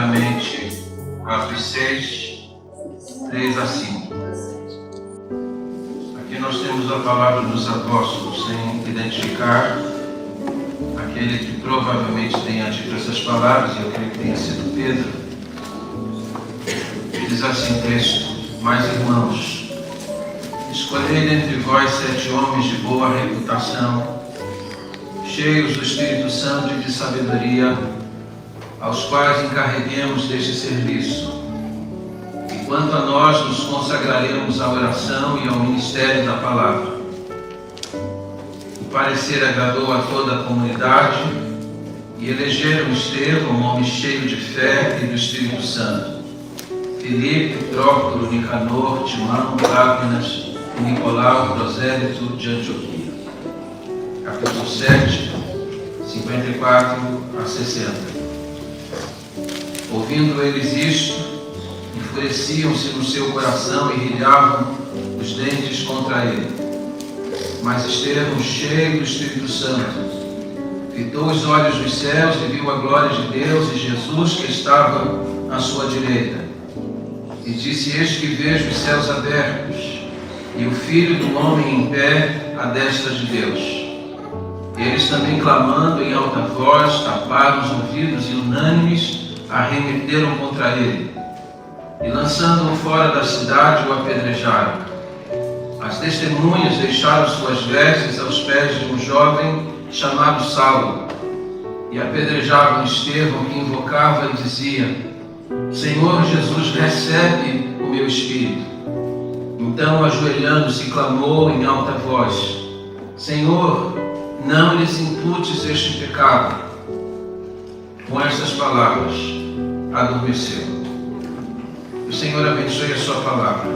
primeiramente 4:6, 3-5. Aqui nós temos a palavra dos apóstolos, sem identificar aquele que provavelmente tenha dito essas palavras, e eu creio que tenha sido Pedro. Diz assim o texto: mas irmãos, escolhei dentre vós 7 homens de boa reputação, cheios do Espírito Santo e de sabedoria, aos quais encarreguemos deste serviço. E quanto a nós, nos consagraremos à oração e ao ministério da palavra. O parecer agradou a toda a comunidade, e elegeram Estevão, um homem cheio de fé e do Espírito Santo, Filipe, Prócoro, Nicanor, Timão, Ágnas e Nicolau, prosélito de Antioquia. Capítulo 7, 54-60. Ouvindo eles isto, enfureciam-se no seu coração e rilhavam os dentes contra ele. Mas Estevão, cheio do Espírito Santo, fitou os olhos dos céus e viu a glória de Deus e Jesus que estava à sua direita. E disse: eis que vejo os céus abertos e o Filho do Homem em pé à destra de Deus. Eles também, clamando em alta voz, taparam os ouvidos e unânimes arremeteram contra ele. E lançando-o fora da cidade, o apedrejaram. As testemunhas deixaram suas vestes aos pés de um jovem chamado Saulo, e apedrejavam Estevão, que invocava e dizia: Senhor Jesus, recebe o meu espírito. Então, ajoelhando-se, clamou em alta voz: Senhor, não lhes imputes este pecado. Com estas palavras, adormeceu. O Senhor abençoe a sua palavra.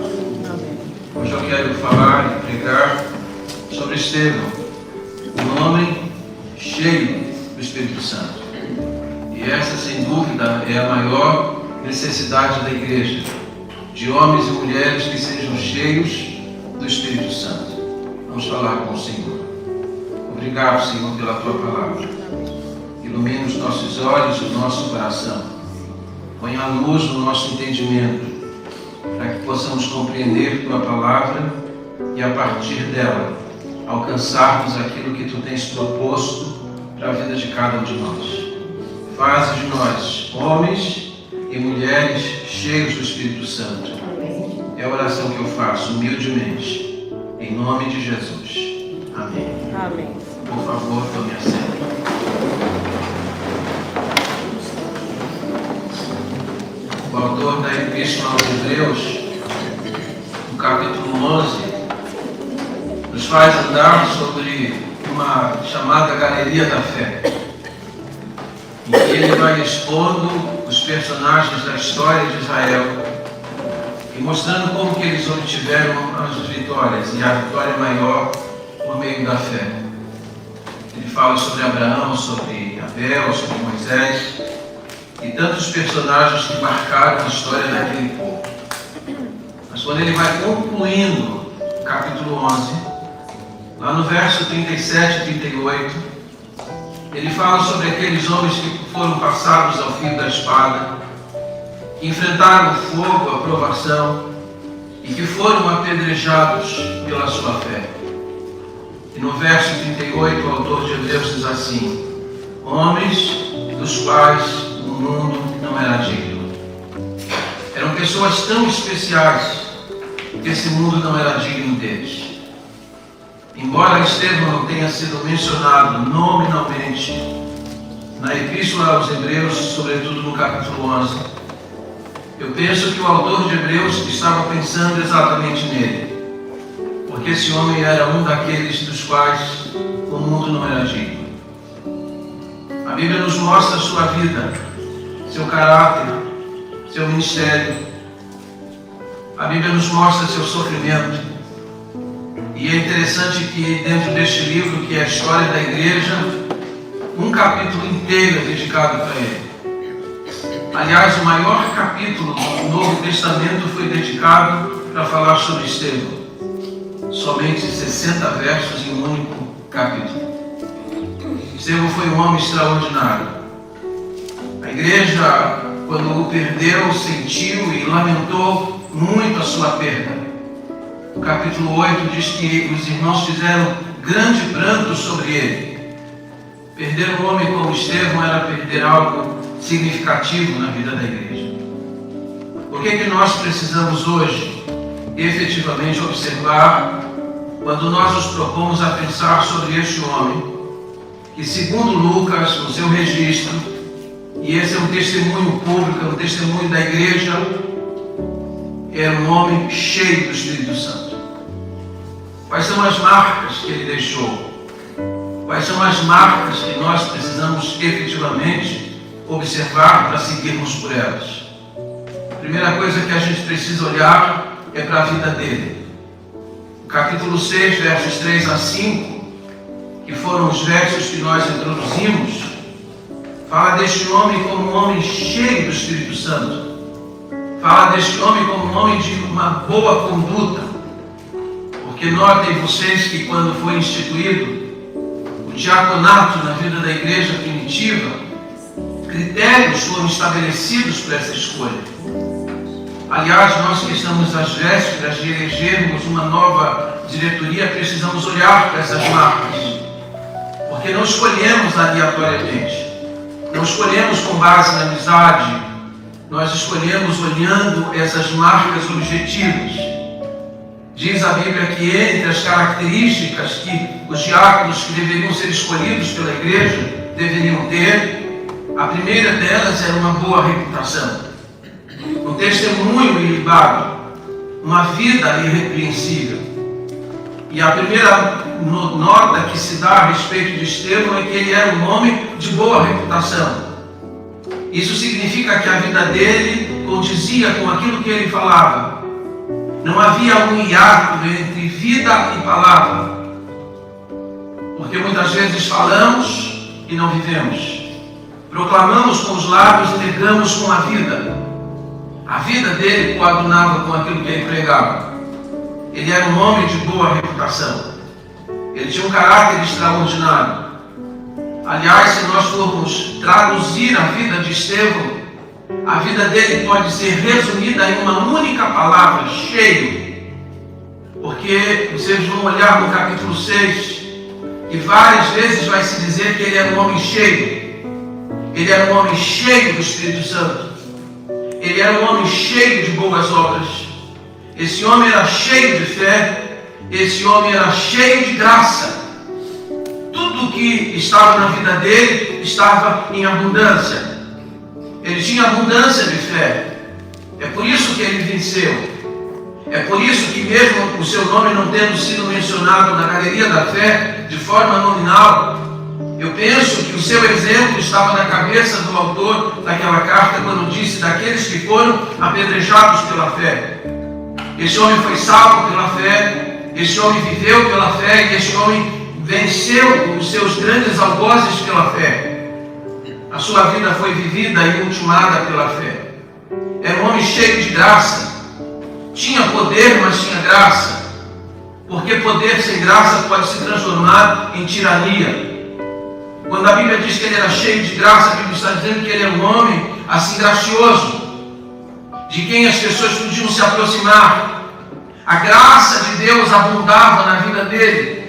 Hoje eu quero falar e pregar sobre Estevão, um homem cheio do Espírito Santo. E essa, sem dúvida, é a maior necessidade da igreja, de homens e mulheres que sejam cheios do Espírito Santo. Vamos falar com o Senhor. Obrigado, Senhor, pela tua palavra. Ilumina os nossos olhos e o nosso coração. Põe a luz no nosso entendimento, para que possamos compreender tua palavra e, a partir dela, alcançarmos aquilo que tu tens proposto para a vida de cada um de nós. Faz de nós homens e mulheres cheios do Espírito Santo. É a oração que eu faço humildemente, em nome de Jesus. Amém. Amém. Por favor, tome assento. O autor da Epístola aos Hebreus, no capítulo 11, nos faz andar sobre uma chamada galeria da fé, em que ele vai expondo os personagens da história de Israel e mostrando como que eles obtiveram as vitórias, e a vitória maior por meio da fé. Ele fala sobre Abraão, sobre Abel, sobre Moisés e tantos personagens que marcaram a história daquele povo. Mas quando ele vai concluindo o capítulo 11, lá no verso 37 e 38, ele fala sobre aqueles homens que foram passados ao fio da espada, que enfrentaram o fogo, a provação, e que foram apedrejados pela sua fé. E no verso 38, o autor de Hebreus diz assim: homens dos quais o mundo não era digno. Eram pessoas tão especiais que esse mundo não era digno deles. Embora Estevão não tenha sido mencionado nominalmente na Epístola aos Hebreus, sobretudo no capítulo 11, eu penso que o autor de Hebreus estava pensando exatamente nele, porque esse homem era um daqueles dos quais o mundo não era digno. A Bíblia nos mostra a sua vida, seu caráter, seu ministério. A Bíblia nos mostra seu sofrimento. E é interessante que dentro deste livro, que é a história da igreja, um capítulo inteiro é dedicado para ele. Aliás, o maior capítulo do Novo Testamento foi dedicado para falar sobre Estevão. Somente 60 versos em um único capítulo. Estevão foi um homem extraordinário. A igreja quando o perdeu, sentiu e lamentou muito a sua perda. O capítulo 8 diz que os irmãos fizeram grande pranto sobre ele. Perder um homem como Estevão era perder algo significativo na vida da igreja. Por que nós precisamos hoje efetivamente observar quando nós nos propomos a pensar sobre este homem, que segundo Lucas, no seu registro, e esse é um testemunho público, é um testemunho da igreja, era um homem cheio do Espírito Santo. Quais são as marcas que ele deixou? Quais são as marcas que nós precisamos efetivamente observar para seguirmos por elas? A primeira coisa que a gente precisa olhar é para a vida dele. O capítulo 6, versos 3 a 5, que foram os versos que nós introduzimos, fala deste homem como um homem cheio do Espírito Santo. Fala deste homem como um homem de uma boa conduta. Porque notem vocês que quando foi instituído o diaconato na vida da igreja primitiva, critérios foram estabelecidos para essa escolha. Aliás, nós que estamos às vésperas de elegermos uma nova diretoria, precisamos olhar para essas marcas. Porque não escolhemos aleatoriamente. Não escolhemos com base na amizade. Nós escolhemos olhando essas marcas objetivas. Diz a Bíblia que entre as características que os diáconos que deveriam ser escolhidos pela igreja deveriam ter, a primeira delas era uma boa reputação, um testemunho ilibado, uma vida irrepreensível. E a primeira nota que se dá a respeito de Estevão é que ele era um homem de boa reputação. Isso significa que a vida dele condizia com aquilo que ele falava. Não havia um hiato entre vida e palavra. Porque muitas vezes falamos e não vivemos. Proclamamos com os lábios e negamos com a vida. A vida dele coadunava com aquilo que ele pregava. Ele era um homem de boa reputação. Ele tinha um caráter extraordinário. Aliás, se nós formos traduzir a vida de Estevão, a vida dele pode ser resumida em uma única palavra: cheio. Porque vocês vão olhar no capítulo 6, e várias vezes vai se dizer que ele era um homem cheio. Ele era um homem cheio do Espírito Santo. Ele era um homem cheio de boas obras. Esse homem era cheio de fé. Esse homem era cheio de graça. Tudo que estava na vida dele estava em abundância. Ele tinha abundância de fé. É por isso que ele venceu. É por isso que mesmo o seu nome não tendo sido mencionado na galeria da fé de forma nominal, eu penso que o seu exemplo estava na cabeça do autor daquela carta quando disse daqueles que foram apedrejados pela fé. Esse homem foi salvo pela fé, esse homem viveu pela fé e esse homem venceu os seus grandes algozes pela fé. A sua vida foi vivida e ultimada pela fé. Era um homem cheio de graça. Tinha poder, mas tinha graça. Porque poder sem graça pode se transformar em tirania. Quando a Bíblia diz que ele era cheio de graça, a Bíblia está dizendo que ele era um homem assim gracioso, de quem as pessoas podiam se aproximar. A graça de Deus abundava na vida dele.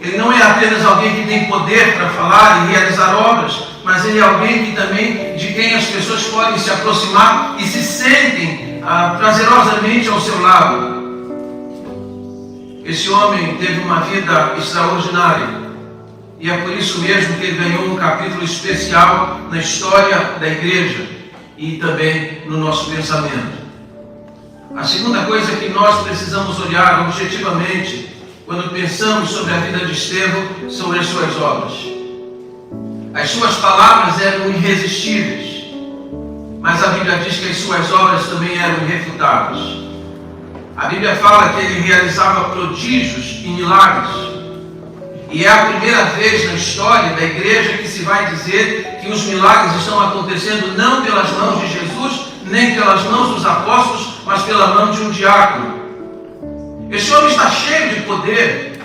Ele não é apenas alguém que tem poder para falar e realizar obras, mas ele é alguém que também, de quem as pessoas podem se aproximar e se sentem prazerosamente ao seu lado. Esse homem teve uma vida extraordinária. E é por isso mesmo que ele ganhou um capítulo especial na história da igreja e também no nosso pensamento. A segunda coisa que nós precisamos olhar objetivamente quando pensamos sobre a vida de Estevão são as suas obras. As suas palavras eram irresistíveis, mas a Bíblia diz que as suas obras também eram irrefutáveis. A Bíblia fala que ele realizava prodígios e milagres. E é a primeira vez na história da igreja que se vai dizer que os milagres estão acontecendo não pelas mãos de Jesus, nem pelas mãos dos apóstolos, mas pela mão de um diácono. Esse homem está cheio de poder.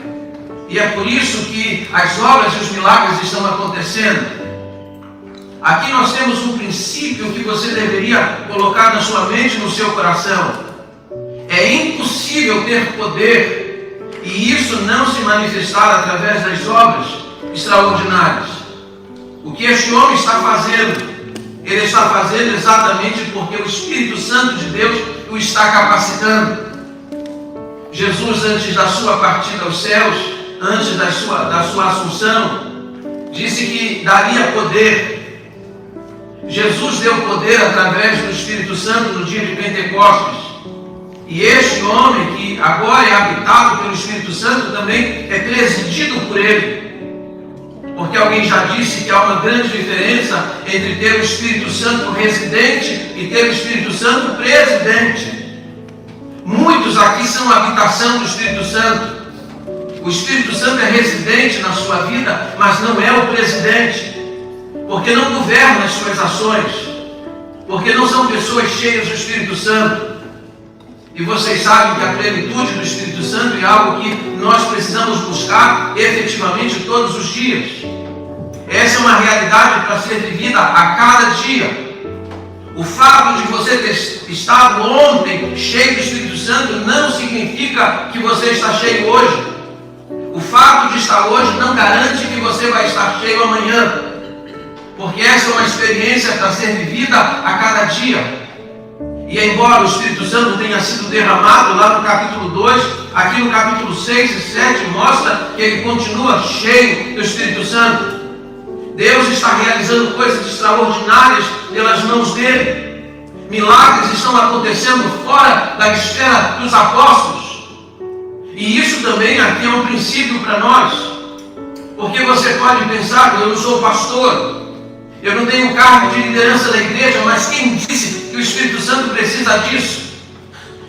E é por isso que as obras e os milagres estão acontecendo. Aqui nós temos um princípio que você deveria colocar na sua mente e no seu coração. É impossível ter poder e isso não se manifestar através das obras extraordinárias. O que este homem está fazendo, ele está fazendo exatamente porque o Espírito Santo de Deus o está capacitando. Jesus, antes da sua partida aos céus, antes da sua assunção, disse que daria poder. Jesus deu poder através do Espírito Santo no dia de Pentecostes. E este homem, que agora é habitado pelo Espírito Santo, também é presidido por ele. Porque alguém já disse que há uma grande diferença entre ter o Espírito Santo residente e ter o Espírito Santo presidente. Muitos aqui são a habitação do Espírito Santo. O Espírito Santo é residente na sua vida, mas não é o presidente. Porque não governa as suas ações. Porque não são pessoas cheias do Espírito Santo. E vocês sabem que a plenitude do Espírito Santo é algo que nós precisamos buscar efetivamente todos os dias. Essa é uma realidade para ser vivida a cada dia. O fato de você ter estado ontem cheio do Espírito Santo não significa que você está cheio hoje. O fato de estar hoje não garante que você vai estar cheio amanhã. Porque essa é uma experiência para ser vivida a cada dia. E embora o Espírito Santo tenha sido derramado lá no capítulo 2, aqui no capítulo 6 e 7 mostra que ele continua cheio do Espírito Santo. Deus está realizando coisas extraordinárias pelas mãos dele. Milagres estão acontecendo fora da esfera dos apóstolos. E isso também aqui é um princípio para nós. Porque você pode pensar, eu não sou pastor, eu não tenho cargo de liderança da igreja, mas quem disse que o Espírito Santo precisa disso?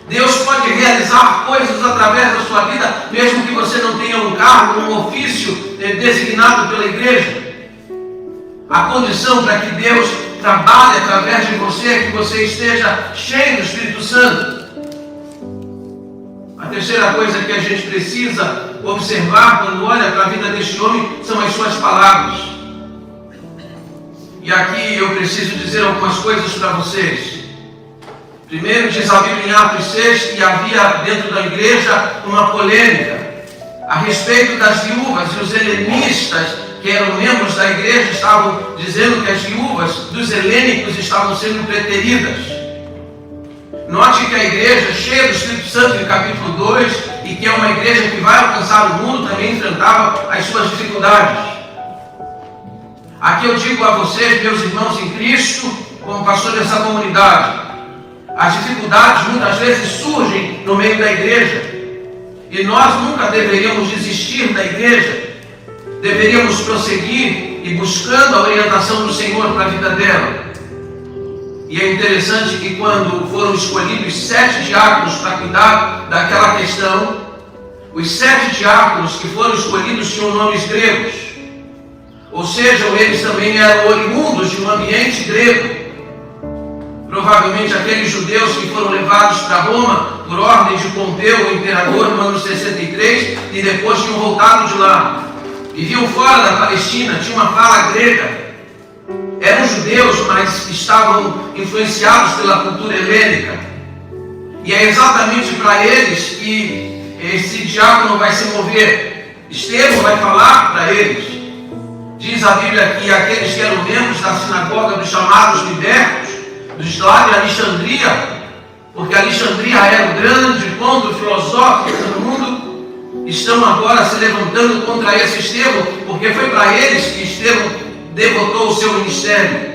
Deus pode realizar coisas através da sua vida, mesmo que você não tenha um cargo, um ofício designado pela igreja. A condição para que Deus trabalhe através de você é que você esteja cheio do Espírito Santo. A terceira coisa que a gente precisa observar quando olha para a vida deste homem são as suas palavras. E aqui eu preciso dizer algumas coisas para vocês. Primeiro, diz a Bíblia em Atos 6 que havia dentro da igreja uma polêmica a respeito das viúvas, e os helenistas, que eram membros da igreja, estavam dizendo que as viúvas dos helênicos estavam sendo preteridas. Note que a igreja, cheia do Espírito Santo, em capítulo 2, e que é uma igreja que vai alcançar o mundo, também enfrentava as suas dificuldades. Aqui eu digo a vocês, meus irmãos em Cristo, como pastor dessa comunidade, as dificuldades muitas vezes surgem no meio da igreja. E nós nunca deveríamos desistir da igreja. Deveríamos prosseguir e buscando a orientação do Senhor para a vida dela. E é interessante que quando foram escolhidos 7 diáconos para cuidar daquela questão, os 7 diáconos que foram escolhidos tinham nomes gregos. Ou seja, eles também eram oriundos de um ambiente grego. Provavelmente aqueles judeus que foram levados para Roma por ordem de Pompeu, o imperador, no ano 63, e depois tinham voltado de lá. Viviam fora da Palestina, tinham uma fala grega. Eram judeus, mas estavam influenciados pela cultura helênica. E é exatamente para eles que esse diácono vai se mover. Estevão vai falar para eles. Diz a Bíblia que aqueles que eram membros da sinagoga dos chamados libertos, dos lá de Alexandria, porque Alexandria era o grande ponto filosófico do mundo, estão agora se levantando contra esse Estevão, porque foi para eles que Estevão devotou o seu ministério.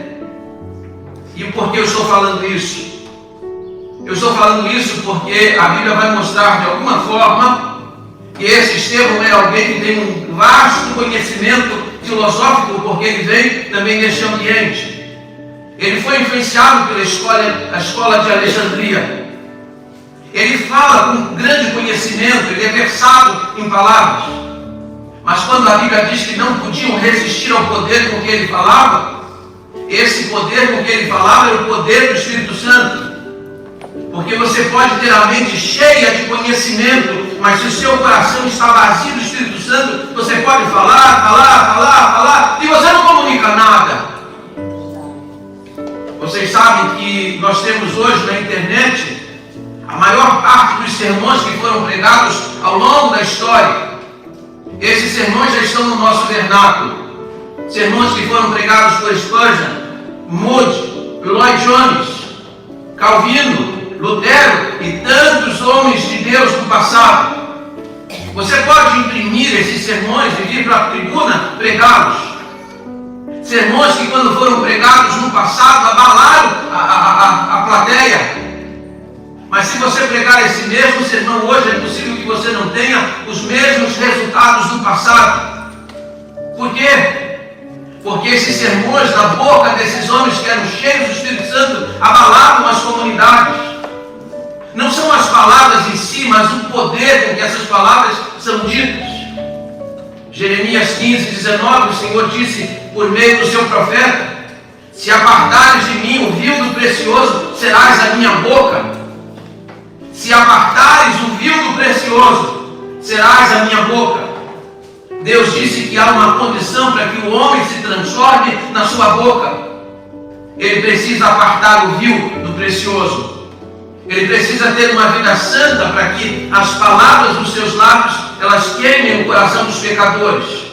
E por que eu estou falando isso? Eu estou falando isso porque a Bíblia vai mostrar de alguma forma que esse Estevão é alguém que tem um vasto conhecimento filosófico, porque ele vem também deste ambiente. Ele foi influenciado pela escola de Alexandria. Ele fala com grande conhecimento, ele é versado em palavras. Mas quando a Bíblia diz que não podiam resistir ao poder com que ele falava, esse poder com que ele falava era o poder do Espírito Santo. Porque você pode ter a mente cheia de conhecimento, mas se o seu coração está vazio do Espírito Santo, você pode falar, e você não comunica nada. Vocês sabem que nós temos hoje na internet a maior parte dos sermões que foram pregados ao longo da história. Esses sermões já estão no nosso vernáculo. Sermões que foram pregados por Spurgeon, Moody, Lloyd Jones, Calvino, Lutero e tantos homens de Deus do passado. Você pode imprimir esses sermões e vir para a tribuna pregá-los. Sermões que, quando foram pregados no passado, abalaram a plateia. Mas se você pregar esse mesmo sermão hoje, é possível que você não tenha os mesmos resultados do passado. Por quê? Porque esses sermões da boca desses homens que eram cheios do Espírito Santo abalavam as comunidades. Não são as palavras em si, mas o poder com que essas palavras são ditas. Jeremias 15, 19, o Senhor disse por meio do seu profeta: se apartares de mim o vil do precioso, serás a minha boca. Se apartares o vil do precioso, serás a minha boca. Deus disse que há uma condição para que o homem se transforme na sua boca. Ele precisa apartar o vil do precioso. Ele precisa ter uma vida santa para que as palavras dos seus lábios, elas queimem o coração dos pecadores.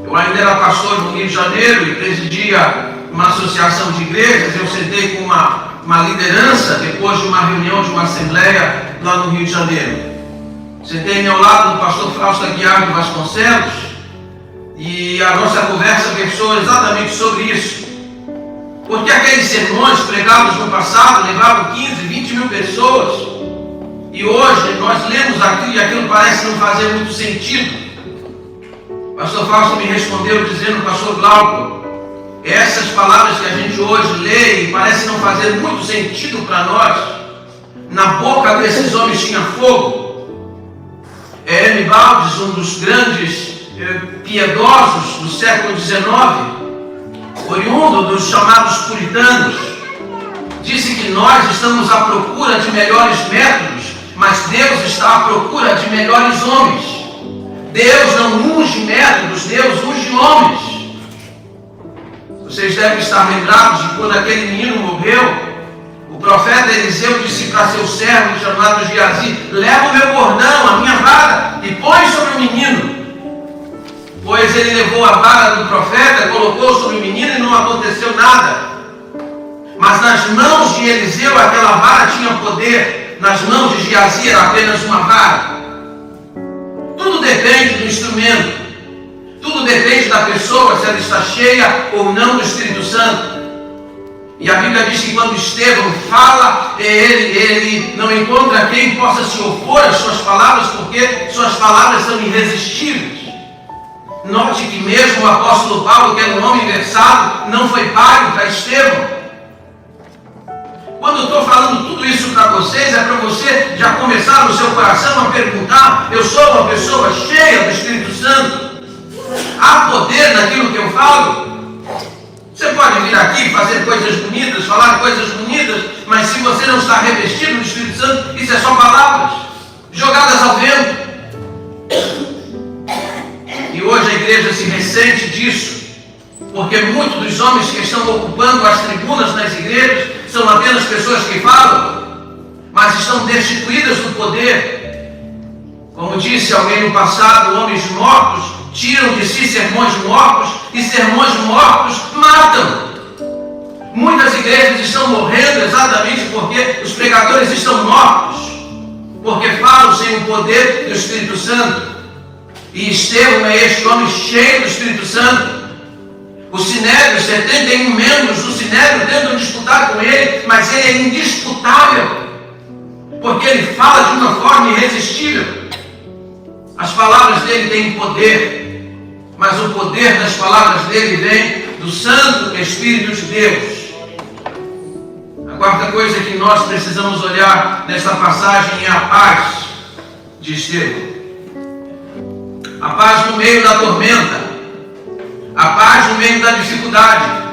Eu ainda era pastor no Rio de Janeiro e presidia uma associação de igrejas. Eu sentei com uma liderança depois de uma reunião, de uma assembleia lá no Rio de Janeiro. Sentei ao lado do pastor Fausto Aguiar de Vasconcelos e a nossa conversa versou exatamente sobre isso. Porque aqueles sermões pregados no passado levavam 15, 20 mil pessoas e hoje nós lemos aquilo e aquilo parece não fazer muito sentido. O pastor Fausto me respondeu dizendo: pastor Glauco, essas palavras que a gente hoje lê e parece não fazer muito sentido para nós, na boca desses homens tinha fogo. M. Baldes, um dos grandes piedosos do século XIX, oriundo dos chamados puritanos, disse que nós estamos à procura de melhores métodos, mas Deus está à procura de melhores homens. Deus não unge métodos, Deus unge homens. Vocês devem estar lembrados de quando aquele menino morreu. O profeta Eliseu disse para seu servo chamado Geazi: leva o meu bordão, a minha vara, e põe sobre o menino. Pois ele levou a vara do profeta, colocou sobre o menino e não aconteceu nada. Mas nas mãos de Eliseu aquela vara tinha poder, nas mãos de Geazi era apenas uma vara. Tudo depende do instrumento, tudo depende da pessoa, se ela está cheia ou não do Espírito Santo. E a Bíblia diz que quando Estevão fala, ele não encontra quem possa se opor às suas palavras, porque suas palavras são irresistíveis. Note que mesmo o apóstolo Paulo, que era um homem versado, não foi pago para Estevão. Quando eu estou falando tudo isso para vocês, é para você já começar no seu coração a perguntar: eu sou uma pessoa cheia do Espírito Santo? Há poder naquilo que eu falo? Você pode vir aqui fazer coisas bonitas, falar coisas bonitas, mas se você não está revestido do Espírito Santo, isso é só palavras jogadas ao vento. E hoje a igreja se ressente disso, porque muitos dos homens que estão ocupando as tribunas nas igrejas são apenas pessoas que falam, mas estão destituídas do poder. Como disse alguém no passado, homens mortos tiram de si sermões mortos, e sermões mortos matam. Muitas igrejas estão morrendo exatamente porque os pregadores estão mortos, porque falam sem o poder do Espírito Santo. E Estevão é este homem cheio do Espírito Santo. O Sinédrio, 71 membros do Sinédrio tentam disputar com ele, mas ele é indisputável, porque ele fala de uma forma irresistível. As palavras dele têm poder, mas o poder das palavras dele vem do Santo Espírito de Deus. A quarta coisa que nós precisamos olhar nesta passagem é a paz de Estevão. A paz no meio da tormenta, a paz no meio da dificuldade.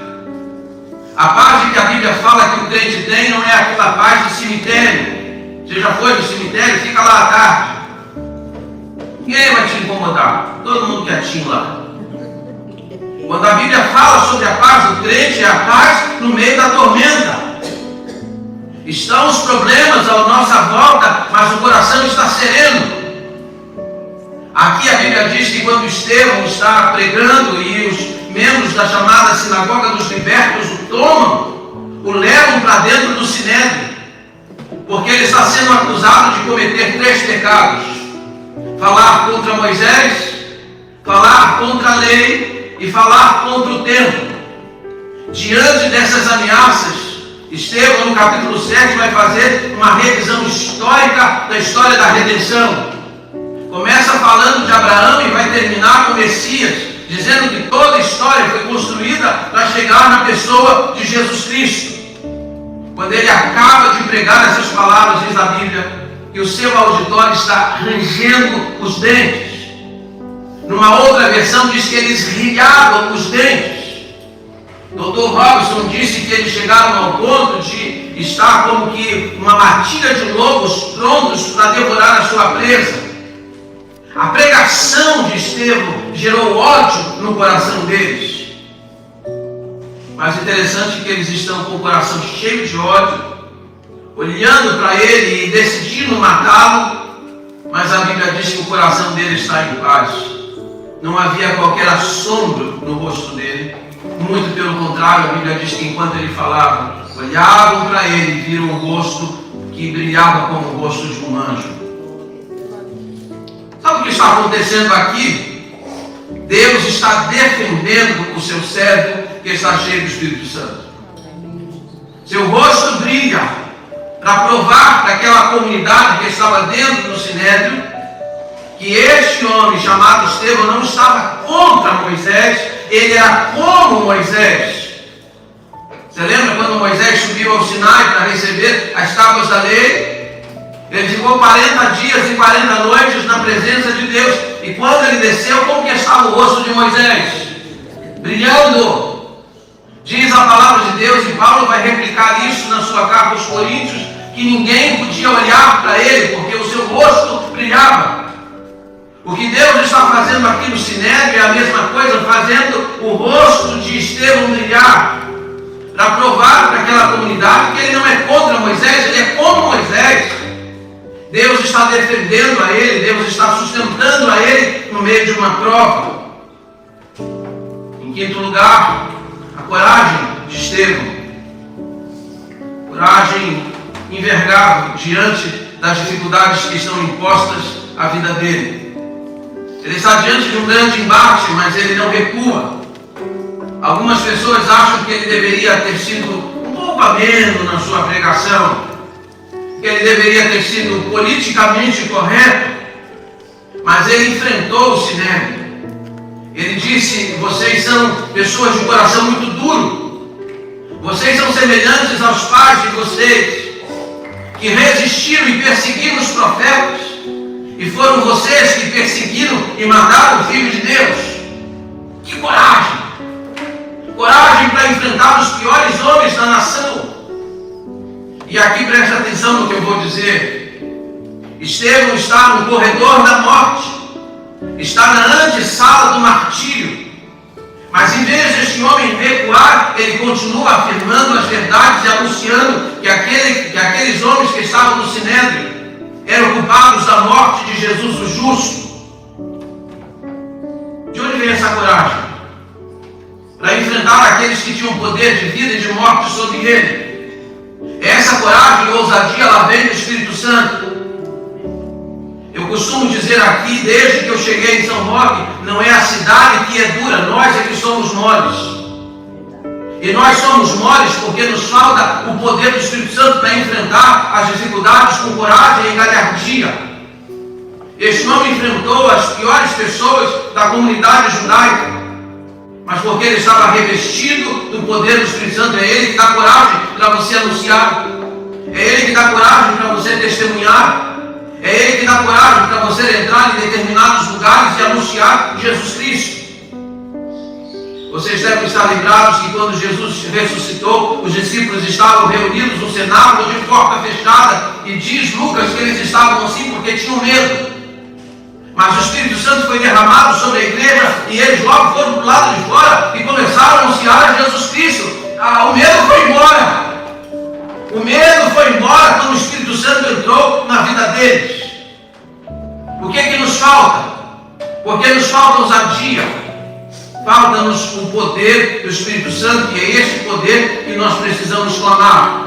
A paz que a Bíblia fala que o crente tem não é aquela paz de cemitério. Você já foi no cemitério? Fica lá à tarde. Ninguém vai te incomodar. Todo mundo quietinho lá. Quando a Bíblia fala sobre a paz do crente, é a paz no meio da tormenta. Estão os problemas à nossa volta, mas o coração está sereno. Aqui a Bíblia diz que quando Estevão está pregando e os membros da chamada Sinagoga dos Libertos o tomam, o levam para dentro do Sinédrio, porque ele está sendo acusado de cometer 3 pecados: falar contra Moisés, falar contra a lei e falar contra o templo. Diante dessas ameaças, Estevão, no capítulo 7, vai fazer uma revisão histórica da história da redenção. Começa falando de Abraão e vai terminar com Messias, dizendo que toda a história foi construída para chegar na pessoa de Jesus Cristo. Quando ele acaba de pregar essas palavras, diz a Bíblia que o seu auditório está rangendo os dentes. Numa outra versão diz que eles riavam os dentes. Dr. Robson disse que eles chegaram ao ponto de estar como que uma matilha de lobos prontos para devorar a sua presa. A pregação de Estevão gerou ódio no coração deles. Mas interessante é que eles estão com o coração cheio de ódio, olhando para ele e decidindo matá-lo, mas a Bíblia diz que o coração dele está em paz. Não havia qualquer assombro no rosto dele. Muito pelo contrário, a Bíblia diz que enquanto ele falava, olhavam para ele e viram um rosto que brilhava como o rosto de um anjo. Sabe o que está acontecendo aqui? Deus está defendendo o seu servo que está cheio do Espírito Santo. Seu rosto brilha para provar para aquela comunidade que estava dentro do Sinédrio que este homem chamado Estevão não estava contra Moisés, ele era como Moisés. Você lembra quando Moisés subiu ao Sinai para receber as tábuas da lei? Ele ficou 40 dias e 40 noites na presença de Deus. E quando ele desceu, como que estava o rosto de Moisés? Brilhando. Diz a palavra de Deus, e Paulo vai replicar isso na sua carta aos Coríntios, que ninguém podia olhar para ele, porque o seu rosto brilhava. O que Deus está fazendo aqui no Sinédrio é a mesma coisa, fazendo o rosto de Estevão brilhar, para provar para aquela comunidade que ele não é contra Moisés, ele é como Moisés. Deus está defendendo a ele, Deus está sustentando a ele no meio de uma prova. Em quinto lugar, a coragem de Estevão. Coragem invergável diante das dificuldades que estão impostas à vida dele. Ele está diante de um grande embate, mas ele não recua. Algumas pessoas acham que ele deveria ter sido um pouco ameno na sua pregação, que ele deveria ter sido politicamente correto, mas ele enfrentou o Sinédrio. Ele disse: vocês são pessoas de coração muito duro, vocês são semelhantes aos pais de vocês, que resistiram e perseguiram os profetas, e foram vocês que perseguiram e mataram o Filho de Deus. Que coragem! Coragem para enfrentar os piores homens da nação. E aqui preste atenção no que eu vou dizer. Estevão está no corredor da morte, está na antessala do martírio, mas em vez deste homem recuar, ele continua afirmando as verdades e anunciando que aqueles homens que estavam no Sinédrio eram culpados da morte de Jesus o justo. De onde vem essa coragem? Para enfrentar aqueles que tinham poder de vida e de morte sobre ele. Essa coragem e ousadia, ela vem do Espírito Santo. Eu costumo dizer aqui, desde que eu cheguei em São Roque, não é a cidade que é dura, nós é que somos moles. E nós somos moles porque nos falta o poder do Espírito Santo para enfrentar as dificuldades com coragem e galhardia. Este homem enfrentou as piores pessoas da comunidade judaica, mas porque ele estava revestido do poder do Espírito Santo. É ele que dá coragem para você anunciar, é ele que dá coragem para você testemunhar, é ele que dá coragem para você entrar em determinados lugares e anunciar Jesus Cristo. Vocês devem estar lembrados que quando Jesus ressuscitou, os discípulos estavam reunidos no cenáculo de porta fechada, e diz Lucas que eles estavam assim porque tinham medo. Mas o Espírito Santo foi derramado sobre a igreja e eles logo foram para o lado de fora e começaram a anunciar a Jesus Cristo. O medo foi embora. O medo foi embora quando o Espírito Santo entrou na vida deles. O que é que nos falta? Porque nos falta ousadia. Falta-nos o poder do Espírito Santo, e é esse poder que nós precisamos clamar.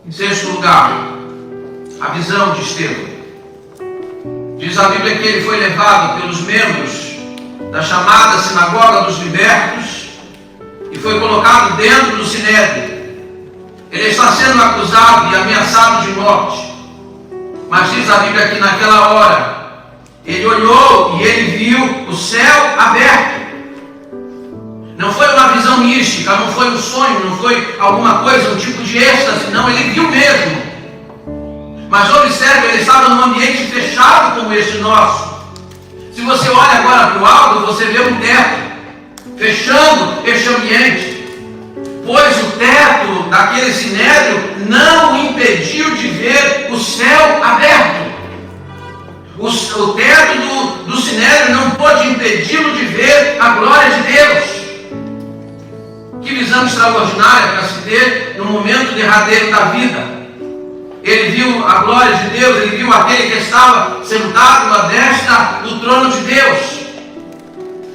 Em sexto lugar, a visão de Estevão. Diz a Bíblia que ele foi levado pelos membros da chamada Sinagoga dos Libertos e foi colocado dentro do sinédrio. Ele está sendo acusado e ameaçado de morte. Mas diz a Bíblia que naquela hora ele olhou e ele viu o céu aberto. Não foi uma visão mística, não foi um sonho, não foi alguma coisa, um tipo de êxtase, não, ele viu mesmo. Mas observe, ele estava num ambiente fechado como este nosso. Se você olha agora para o alto, você vê um teto fechando este ambiente. Pois o teto daquele sinédrio não o impediu de ver o céu aberto. O teto do sinédrio não pôde impedi-lo de ver a glória de Deus. Que visão extraordinária para se ter no momento derradeiro da vida. Ele viu a glória de Deus, ele viu aquele que estava sentado à destra do trono de Deus.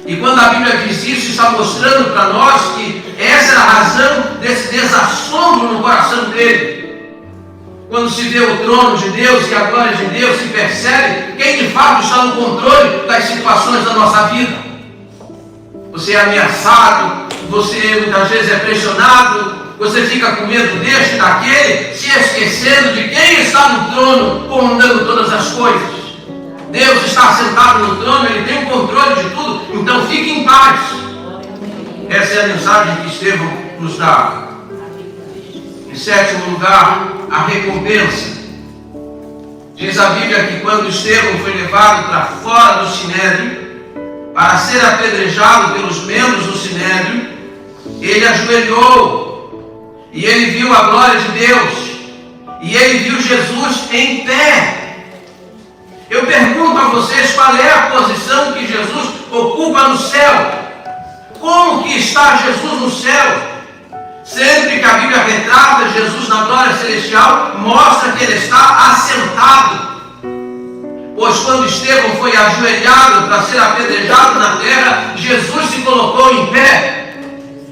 E quando a Bíblia diz isso, está mostrando para nós que essa era a razão desse desassombro no coração dele. Quando se vê o trono de Deus e a glória de Deus, se percebe quem de fato está no controle das situações da nossa vida. Você é ameaçado, você muitas vezes é pressionado, você fica com medo deste e daquele, se esquecendo de quem está no trono, comandando todas as coisas. Deus está sentado no trono, Ele tem o controle de tudo, então fique em paz. Essa é a mensagem que Estevão nos dá. Em sétimo lugar, a recompensa. Diz a Bíblia que quando Estevão foi levado para fora do sinédrio, para ser apedrejado pelos membros do sinédrio, ele ajoelhou e ele viu a glória de Deus e ele viu Jesus em pé. Eu pergunto a vocês, qual é a posição que Jesus ocupa no céu? Como que está Jesus no céu? Sempre que a Bíblia retrata Jesus na glória celestial, mostra que ele está assentado. Pois quando Estevão foi ajoelhado para ser apedrejado na terra, Jesus se colocou em pé.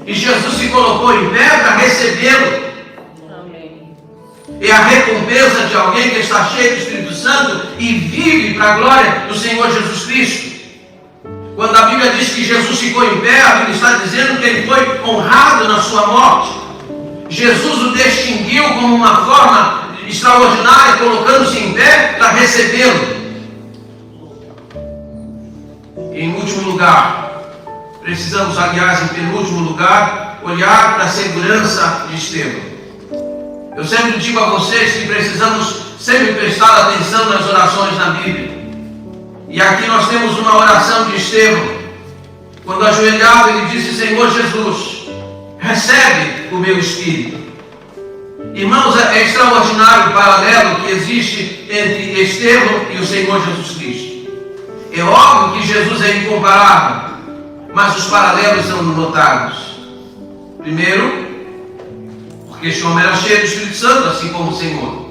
E Jesus se colocou em pé para recebê-lo. É a recompensa de alguém que está cheio do Espírito Santo e vive para a glória do Senhor Jesus Cristo. Quando a Bíblia diz que Jesus ficou em pé, a Bíblia está dizendo que ele foi honrado na sua morte. Jesus o distinguiu como uma forma extraordinária, colocando-se em pé para recebê-lo. Em último lugar, precisamos, aliás, em penúltimo lugar, olhar para a segurança de Estevão. Eu sempre digo a vocês que precisamos sempre prestar atenção nas orações na Bíblia. E aqui nós temos uma oração de Estevão. Quando ajoelhado, ele disse: Senhor Jesus, recebe o meu espírito. Irmãos, é extraordinário o paralelo que existe entre Estevão e o Senhor Jesus Cristo. É óbvio que Jesus é incomparável, mas os paralelos são notáveis. Primeiro, porque este homem era cheio do Espírito Santo, assim como o Senhor.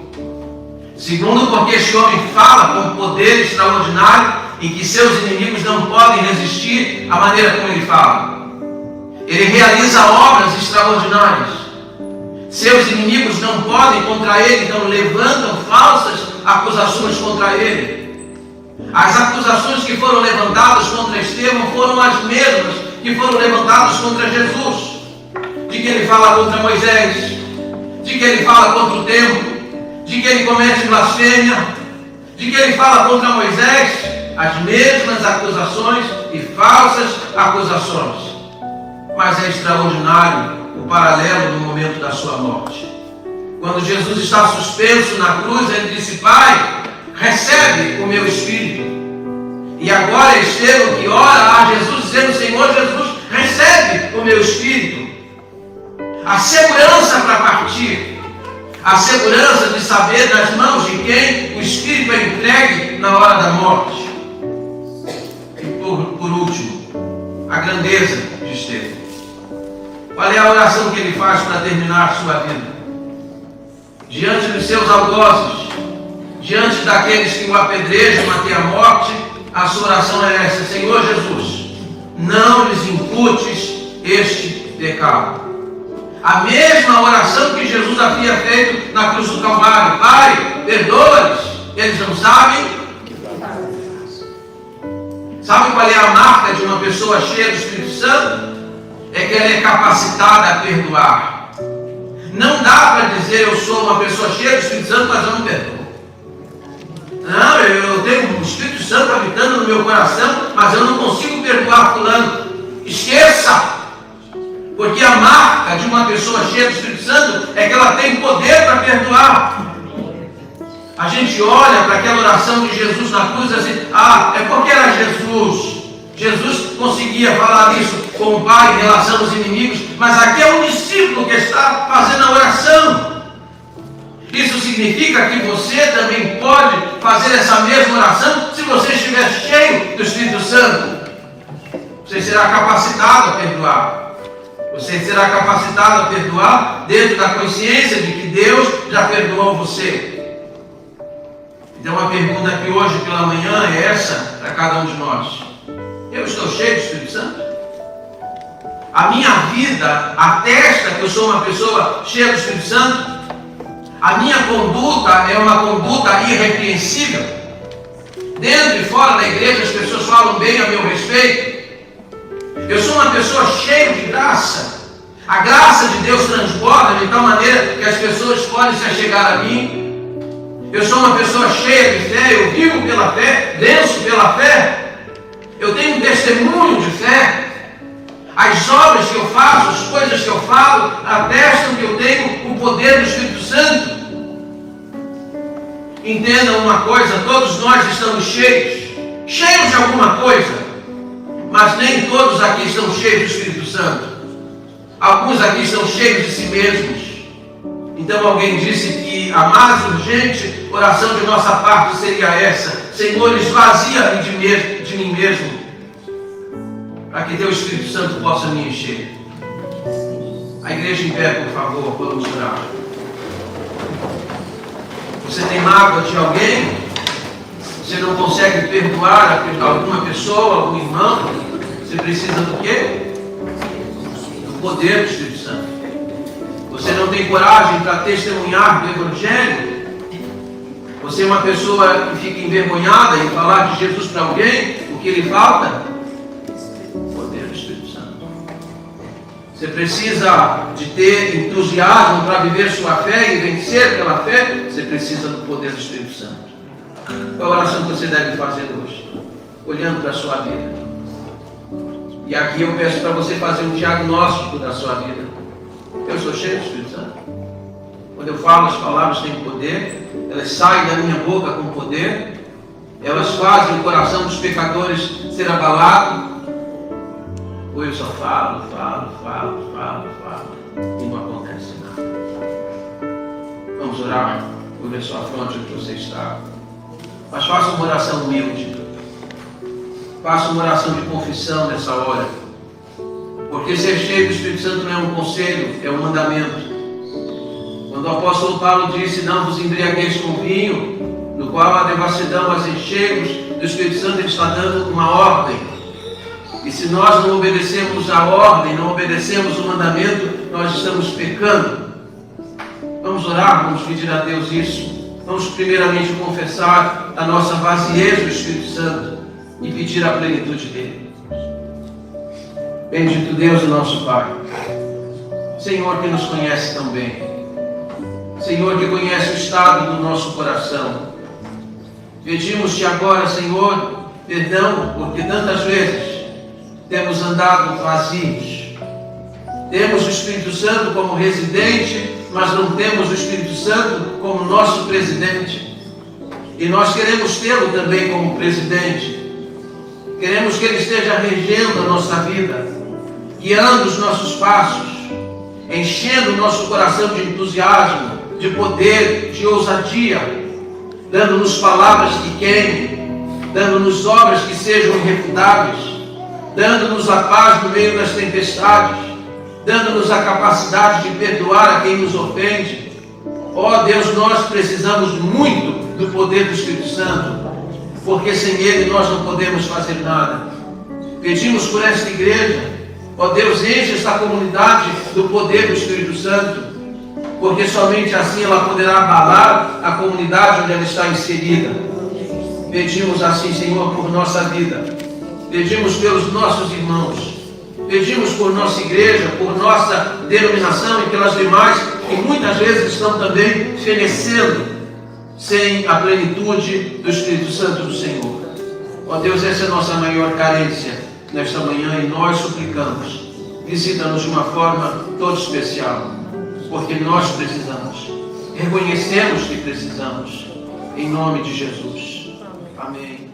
Segundo, porque este homem fala com poder extraordinário em que seus inimigos não podem resistir à maneira como ele fala. Ele realiza obras extraordinárias. Seus inimigos não podem contra ele, então levantam falsas acusações contra ele. As acusações que foram levantadas contra Estevão foram as mesmas que foram levantadas contra Jesus. De que ele fala contra Moisés, de que ele fala contra o templo, de que ele comete blasfêmia, de que ele fala contra Moisés, as mesmas acusações e falsas acusações. Mas é extraordinário o paralelo no momento da sua morte. Quando Jesus está suspenso na cruz, ele disse: Pai, recebe o meu espírito. E agora é Estevão que ora a Jesus dizendo: Senhor Jesus, recebe o meu espírito. A segurança para partir, A segurança de saber nas mãos de quem o Espírito é entregue na hora da morte. E por último, a grandeza de Estevão. Qual é a oração que ele faz para terminar sua vida? Diante dos seus algozes, diante daqueles que o apedrejam até a morte, a sua oração é essa: Senhor Jesus, não lhes imputes este pecado. A mesma oração que Jesus havia feito na cruz do Calvário: Pai, perdoa-lhes, eles não sabem. Sabe qual é a marca de uma pessoa cheia do Espírito Santo? É que ela é capacitada a perdoar. Não dá para dizer eu sou uma pessoa cheia do Espírito Santo, mas eu não perdoo. Não, eu tenho o Espírito Santo habitando no meu coração, mas eu não consigo perdoar fulano. Esqueça! Porque a marca de uma pessoa cheia do Espírito Santo é que ela tem poder para perdoar. A gente olha para aquela oração de Jesus na cruz e diz assim: ah, é porque era Jesus. Jesus conseguia falar isso com o Pai em relação aos inimigos, mas aqui é um discípulo que está fazendo a oração. Isso significa que você também pode fazer essa mesma oração se você estiver cheio do Espírito Santo. Você será capacitado a perdoar. Você será capacitado a perdoar dentro da consciência de que Deus já perdoou você. Então a pergunta aqui hoje pela manhã é essa para cada um de nós: eu estou cheio do Espírito Santo? A minha vida atesta que eu sou uma pessoa cheia do Espírito Santo? A minha conduta é uma conduta irrepreensível? Dentro e fora da igreja as pessoas falam bem a meu respeito? Eu sou uma pessoa cheia de graça? A graça de Deus transborda de tal maneira que as pessoas podem se achegar a mim? Eu sou uma pessoa cheia de fé, eu vivo pela fé, venço pela fé, eu tenho um testemunho de fé. As obras que eu faço, as coisas que eu falo, atestam que eu tenho o poder do Espírito Santo. Entendam uma coisa: todos nós estamos cheios de alguma coisa, mas nem todos aqui estão cheios do Espírito Santo. Alguns aqui estão cheios de si mesmos. Então alguém disse que a mais urgente oração de nossa parte seria essa: Senhor, esvazia-me de mim mesmo, para que teu Espírito Santo possa me encher. A igreja em pé, por favor, vamos orar. Você tem mágoa de alguém? Você não consegue perdoar alguma pessoa, algum irmão? Você precisa do quê? Do poder do Espírito Santo. Você não tem coragem para testemunhar do Evangelho? Você é uma pessoa que fica envergonhada em falar de Jesus para alguém? O que lhe falta? O poder do Espírito Santo. Você precisa de ter entusiasmo para viver sua fé e vencer pela fé? Você precisa do poder do Espírito Santo. Qual a oração que você deve fazer hoje? Olhando para a sua vida. E aqui eu peço para você fazer um diagnóstico da sua vida. Eu sou cheio do Espírito Santo? Quando eu falo, as palavras têm poder, elas saem da minha boca com poder, elas fazem o coração dos pecadores ser abalado, ou eu só falo, e não acontece nada. Vamos orar. Vou ver sua fronte onde você está. Mas faça uma oração humilde. Faça uma oração de confissão nessa hora. Porque ser cheio do Espírito Santo não é um conselho, é um mandamento. Quando o apóstolo Paulo disse: não vos embriagueis com vinho, no qual há devassidão, mas enchei-vos do Espírito Santo, ele está dando uma ordem. E se nós não obedecemos a ordem, não obedecemos o mandamento, nós estamos pecando. Vamos orar, vamos pedir a Deus isso. Vamos primeiramente confessar a nossa vaziez do Espírito Santo e pedir a plenitude dele. Bendito Deus e nosso Pai, Senhor que nos conhece tão bem, Senhor que conhece o estado do nosso coração, pedimos-te agora, Senhor, perdão, porque tantas vezes temos andado vazios, temos o Espírito Santo como residente, mas não temos o Espírito Santo como nosso presidente, e nós queremos tê-lo também como presidente. Queremos que ele esteja regendo a nossa vida, guiando os nossos passos, enchendo o nosso coração de entusiasmo, de poder, de ousadia, dando-nos palavras que queimem, dando-nos obras que sejam irrefutáveis, dando-nos a paz no meio das tempestades, dando-nos a capacidade de perdoar a quem nos ofende. Ó Deus, nós precisamos muito do poder do Espírito Santo, porque sem Ele nós não podemos fazer nada. Pedimos por esta igreja, ó Deus, enche esta comunidade do poder do Espírito Santo, porque somente assim ela poderá abalar a comunidade onde ela está inserida. Pedimos assim, Senhor, por nossa vida, pedimos pelos nossos irmãos, pedimos por nossa igreja, por nossa denominação e pelas demais que muitas vezes estão também fenecendo sem a plenitude do Espírito Santo do Senhor. Ó Deus, essa é a nossa maior carência nesta manhã e nós suplicamos. Visita-nos de uma forma toda especial, porque nós precisamos, reconhecemos que precisamos, em nome de Jesus. Amém.